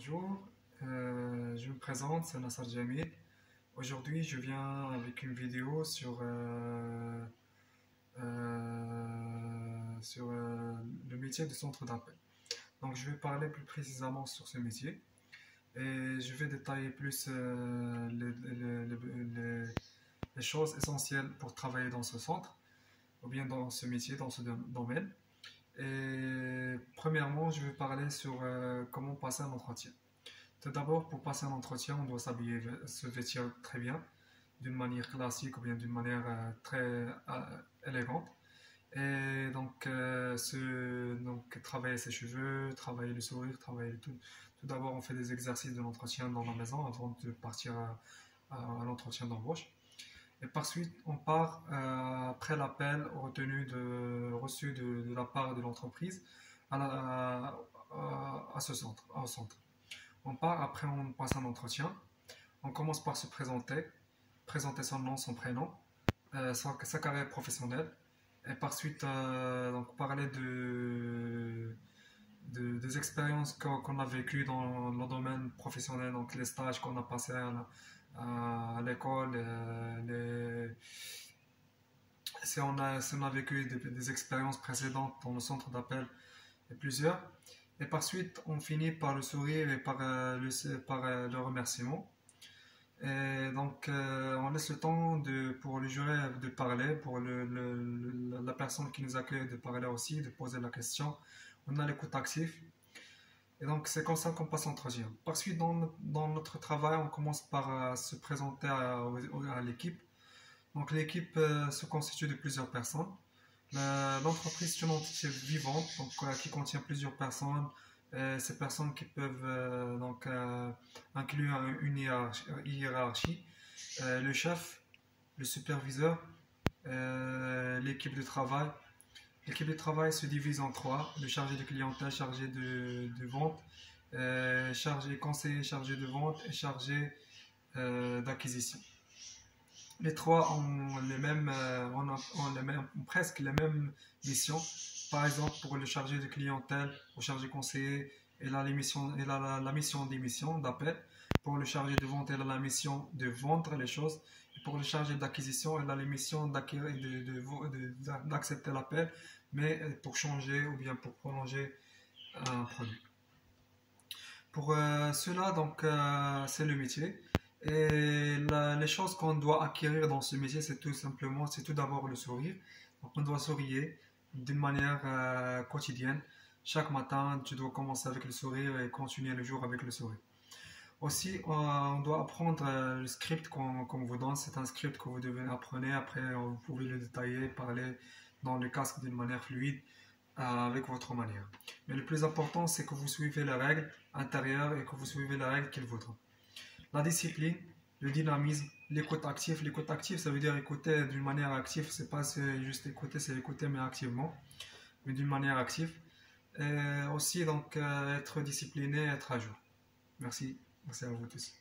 Bonjour, je me présente, c'est Nassar Jamil. Aujourd'hui, je viens avec une vidéo sur le métier de centre d'appel. Donc, je vais parler plus précisément sur ce métier et je vais détailler plus les choses essentielles pour travailler dans ce centre ou bien dans ce métier, dans ce domaine. Et premièrement, je vais parler sur comment passer un entretien. Tout d'abord, pour passer un entretien, on doit s'habiller, se vêtir très bien, d'une manière classique ou bien d'une manière très élégante. Et donc, travailler ses cheveux, travailler le sourire, travailler le tout. Tout d'abord, on fait des exercices de l'entretien dans la maison avant de partir à l'entretien d'embauche. Et par suite, on part après l'appel reçu de la part de l'entreprise à ce centre, au centre. On part, après on passe un entretien. On commence par se présenter son nom, son prénom, sa carrière professionnelle. Et par suite, donc parler des expériences qu'on a vécues dans le domaine professionnel, donc les stages qu'on a passés à l'école, si on a vécu des expériences précédentes dans le centre d'appel et plusieurs. Et par suite, on finit par le sourire et par le remerciement. Et donc, on laisse le temps pour le juré de parler, pour la personne qui nous accueille de parler aussi, de poser la question. On a l'écoute active. Et donc, c'est comme ça qu'on passe l'entretien. Par suite, dans notre travail, on commence par se présenter à l'équipe. Donc, l'équipe se constitue de plusieurs personnes. L'entreprise est une entité vivante donc, qui contient plusieurs personnes. Ces personnes qui peuvent inclure une hiérarchie, le chef, le superviseur, l'équipe de travail. L'équipe de travail se divise en trois: le chargé de clientèle, chargé de vente, conseiller chargé de vente et chargé d'acquisition. Les trois ont presque les mêmes missions. Par exemple, pour le chargé de clientèle, au chargé conseiller, il a la mission d'émission, d'appel. Pour le chargé de vente, il a la mission de vendre les choses. Et pour le chargé d'acquisition, il a la mission d'accepter l'appel, mais pour changer ou bien pour prolonger un produit. Pour cela, donc, c'est le métier. Et les choses qu'on doit acquérir dans ce métier, c'est tout d'abord le sourire. Donc, on doit sourire d'une manière quotidienne. Chaque matin, tu dois commencer avec le sourire et continuer le jour avec le sourire. Aussi, on doit apprendre le script qu'on vous donne. C'est un script que vous devez apprendre. Après, vous pouvez le détailler, parler dans le casque d'une manière fluide avec votre manière. Mais le plus important, c'est que vous suivez les règles intérieures et que vous suivez les règles qu'il voudra. La discipline, le dynamisme, l'écoute active. L'écoute active, ça veut dire écouter d'une manière active. C'est pas juste écouter, c'est écouter mais activement, mais d'une manière active. Et aussi donc être discipliné, être à jour. Merci à vous tous.